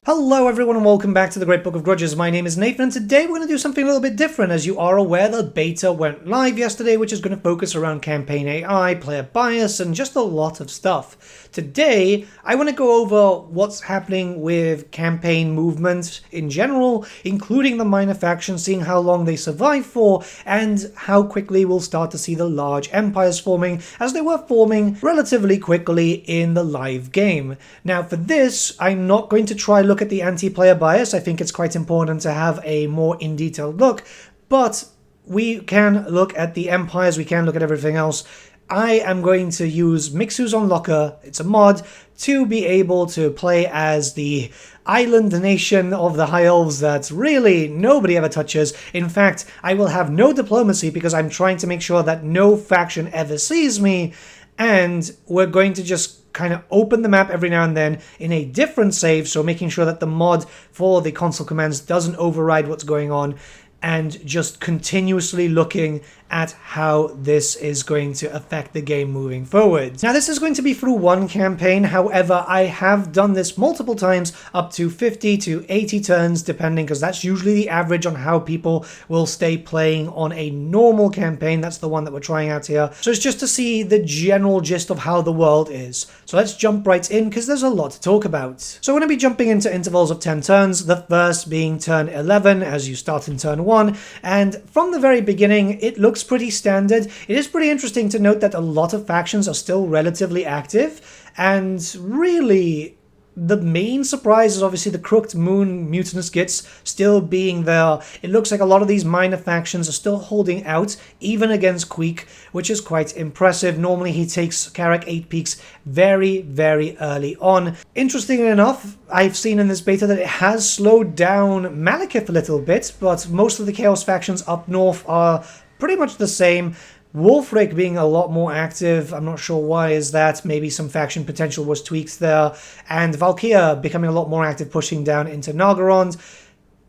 Hello everyone and welcome back to the Great Book of Grudges. My name is Nathan and today we're going to do something a little bit different. As you are aware, the beta went live yesterday, which is going to focus around campaign AI, player bias, and just a lot of stuff. Today, I want to go over what's happening with campaign movement in general, including the minor factions, seeing how long they survive for, and how quickly we'll start to see the large empires forming, as they were forming relatively quickly in the live game. Now for this, I'm not going to try look at the anti-player bias. I think it's quite important to have a more in-detailed look, but we can look at the empires, we can look at everything else. I am going to use Mixu's Unlocker, it's a mod, to be able to play as the island nation of the High Elves that really nobody ever touches. In fact, I will have no diplomacy because I'm trying to make sure that no faction ever sees me, and we're going to just kind of open the map every now and then in a different save, so making sure that the mod for the console commands doesn't override what's going on, and just continuously looking at how this is going to affect the game moving forward. Now this is going to be through one campaign, however I have done this multiple times, up to 50 to 80 turns depending, because that's usually the average on how people will stay playing on a normal campaign. That's the one that we're trying out here. So it's just to see the general gist of how the world is. So let's jump right in because there's a lot to talk about. So we're going to be jumping into intervals of 10 turns, the first being turn 11 as you start in turn 1, and from the very beginning it looks pretty standard. It is pretty interesting to note that a lot of factions are still relatively active, and really the main surprise is obviously the Crooked Moon Mutinous Gits still being there. It looks like a lot of these minor factions are still holding out, even against Queek, which is quite impressive. Normally he takes Karak 8 peaks very, very early on. Interestingly enough, I've seen in this beta that it has slowed down Malekith a little bit, but most of the Chaos factions up north are pretty much the same. Wolfric being a lot more active, I'm not sure why is that, maybe some faction potential was tweaked there, and Valkyria becoming a lot more active, pushing down into Nargothrond.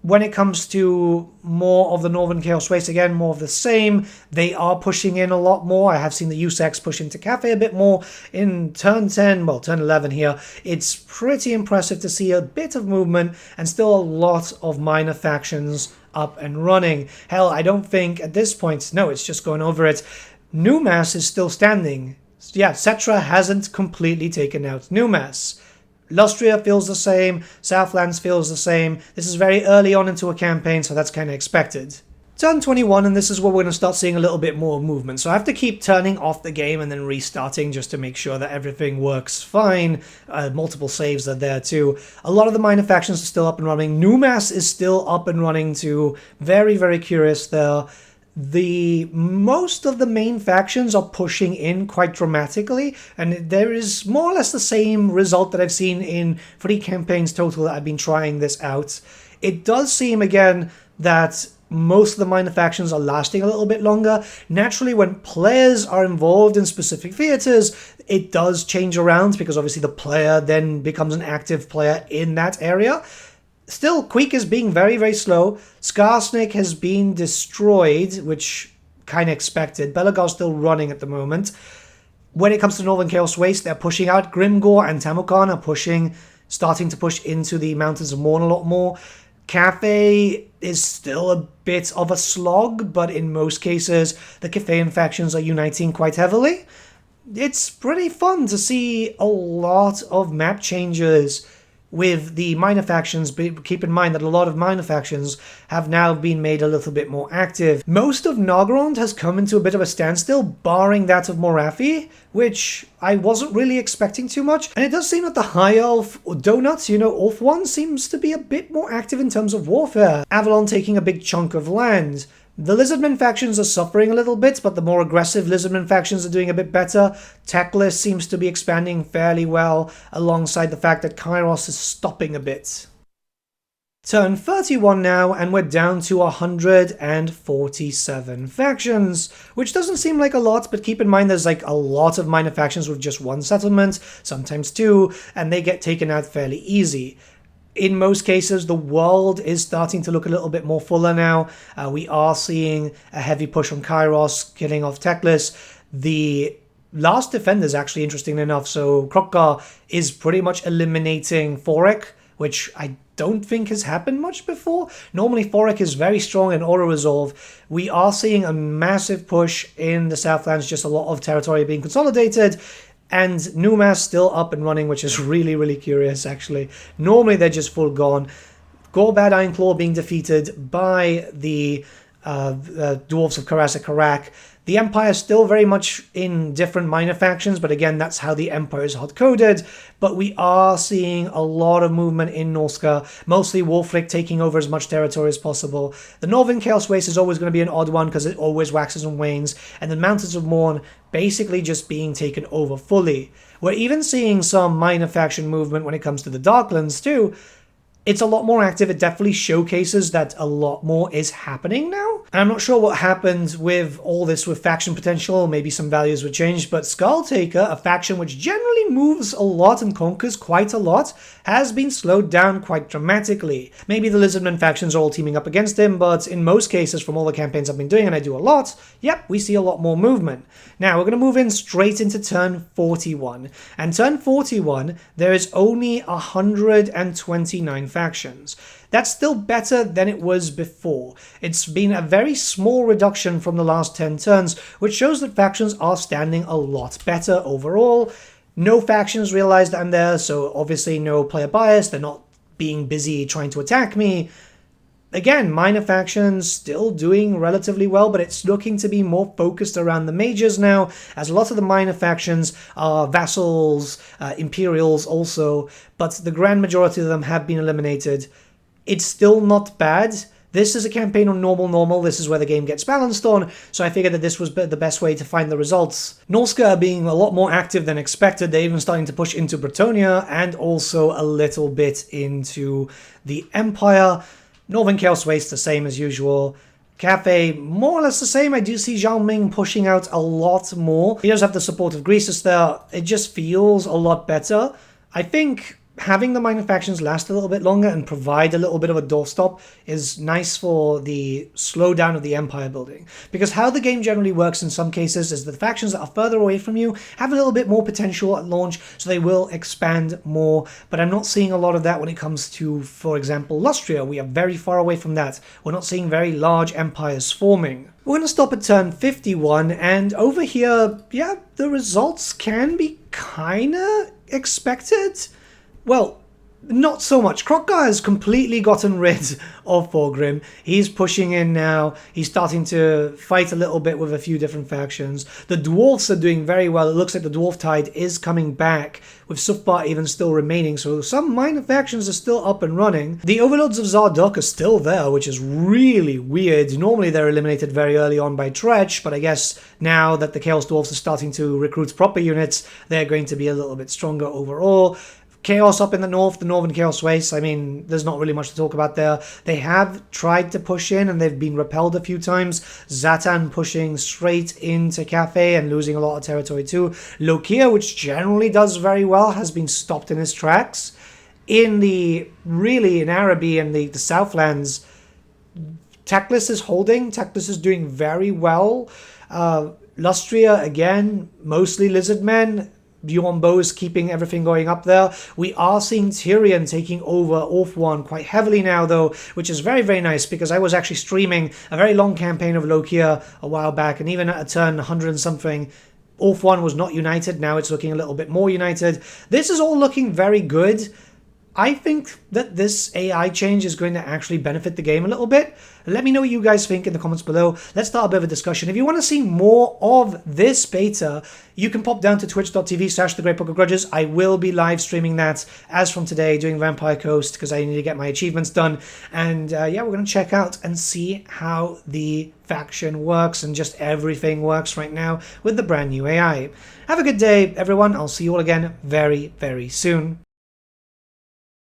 When it comes to more of the Northern Chaos Race, again, more of the same. They are pushing in a lot more. I have seen the USEX push into Cafe a bit more in turn 10, well, turn 11 here. It's pretty impressive to see a bit of movement and still a lot of minor factions up and running. Hell, I don't think at this point, no, it's just going over it. Numas is still standing. Yeah, Cetra hasn't completely taken out Numas. Lustria feels the same, Southlands feels the same. This is very early on into a campaign, so that's kind of expected. Turn 21, and this is where we're going to start seeing a little bit more movement. So I have to keep turning off the game and then restarting just to make sure that everything works fine. Multiple saves are there too. A lot of the minor factions are still up and running. Numas is still up and running too. Very, very curious there. Most of the main factions are pushing in quite dramatically, and there is more or less the same result that I've seen in 3 campaigns total that I've been trying this out. It does seem again that most of the minor factions are lasting a little bit longer. Naturally, when players are involved in specific theaters, it does change around because obviously the player then becomes an active player in that area. Still, Queek is being very, very slow. Skarsnik has been destroyed, which kind of expected. Belagar's still running at the moment. When it comes to Northern Chaos Waste, they're pushing out. Grimgor and Tamukan are starting to push into the Mountains of Morn a lot more. Cafe is still a bit of a slog, but in most cases, the Cathayan factions are uniting quite heavily. It's pretty fun to see a lot of map changes with the minor factions, but keep in mind that a lot of minor factions have now been made a little bit more active. Most of Nargothrond has come into a bit of a standstill, barring that of Morathi, which I wasn't really expecting too much. And it does seem that the High Elf Donuts, Orth 1 seems to be a bit more active in terms of warfare. Avalon taking a big chunk of land. The Lizardmen factions are suffering a little bit, but the more aggressive Lizardmen factions are doing a bit better. Teclis seems to be expanding fairly well, alongside the fact that Kairos is stopping a bit. Turn 31 now, and we're down to 147 factions, which doesn't seem like a lot, but keep in mind there's like a lot of minor factions with just one settlement, sometimes 2, and they get taken out fairly easy. In most cases, the world is starting to look a little bit more fuller now. We are seeing a heavy push on Kairos, killing off Teclis. The last defender is actually interesting enough. So Krokgar is pretty much eliminating Forek, which I don't think has happened much before. Normally, Forik is very strong in auto-resolve. We are seeing a massive push in the Southlands, just a lot of territory being consolidated, and Numas still up and running, which is really, really curious, actually. Normally, they're just full gone. Gorbad Ironclaw being defeated by the Dwarves of Karasek-Karak. The Empire still very much in different minor factions, but again, that's how the Empire is hard-coded. But we are seeing a lot of movement in Norska, mostly Wolfric taking over as much territory as possible. The Northern Chaos Waste is always going to be an odd one because it always waxes and wanes, and the Mountains of Morn basically just being taken over fully. We're even seeing some minor faction movement when it comes to the Darklands too. It's a lot more active. It definitely showcases that a lot more is happening now. And I'm not sure what happened with all this with faction potential. Maybe some values were changed, but Skulltaker, a faction which generally moves a lot and conquers quite a lot, has been slowed down quite dramatically. Maybe the Lizardmen factions are all teaming up against him, but in most cases, from all the campaigns I've been doing, and I do a lot, yep, we see a lot more movement. Now, we're going to move in straight into turn 41. And turn 41, there is only 129 factions. That's still better than it was before. It's been a very small reduction from the last 10 turns, which shows that factions are standing a lot better overall. No factions realize that I'm there, so obviously no player bias. They're not being busy trying to attack me. Again, minor factions still doing relatively well, but it's looking to be more focused around the majors now, as a lot of the minor factions are vassals, imperials also, but the grand majority of them have been eliminated. It's still not bad. This is a campaign on normal. This is where the game gets balanced on, so I figured that this was the best way to find the results. Norska being a lot more active than expected. They're even starting to push into Bretonnia and also a little bit into the Empire. Northern Chaos Waste, the same as usual. Cafe, more or less the same. I do see Zhao Ming pushing out a lot more. He does have the support of Greasus there. It just feels a lot better. I think having the minor factions last a little bit longer and provide a little bit of a doorstop is nice for the slowdown of the empire building. Because how the game generally works in some cases is the factions that are further away from you have a little bit more potential at launch, so they will expand more. But I'm not seeing a lot of that when it comes to, for example, Lustria. We are very far away from that. We're not seeing very large empires forming. We're going to stop at turn 51, and over here, yeah, the results can be kinda expected. Well, not so much. Krokgar has completely gotten rid of Thorgrim. He's pushing in now. He's starting to fight a little bit with a few different factions. The dwarfs are doing very well. It looks like the dwarf tide is coming back, with Sufbar even still remaining, so some minor factions are still up and running. The overlords of Zardok are still there, which is really weird. Normally they're eliminated very early on by Tretch, but I guess now that the Chaos Dwarfs are starting to recruit proper units, they're going to be a little bit stronger overall. Chaos up in the north, the Northern Chaos Waste, I mean, there's not really much to talk about there. They have tried to push in and they've been repelled a few times. Zatan pushing straight into Cafe and losing a lot of territory too. Lokia, which generally does very well, has been stopped in his tracks. In Araby and the Southlands, Teclis is holding. Teclis is doing very well. Lustria, again, mostly Lizardmen. Bjorn Bow is keeping everything going up there. We are seeing Tyrion taking over Orth-1 quite heavily now, though, which is very, very nice, because I was actually streaming a very long campaign of Lokia a while back, and even at a turn 100 and something, Orth-1 was not united. Now it's looking a little bit more united. This is all looking very good. I think that this AI change is going to actually benefit the game a little bit. Let me know what you guys think in the comments below. Let's start a bit of a discussion. If you want to see more of this beta, you can pop down to twitch.tv/thegreatbookofgrudges. I will be live streaming that as from today, doing Vampire Coast, because I need to get my achievements done. And yeah, we're going to check out and see how the faction works and just everything works right now with the brand new AI. Have a good day, everyone. I'll see you all again very, very soon.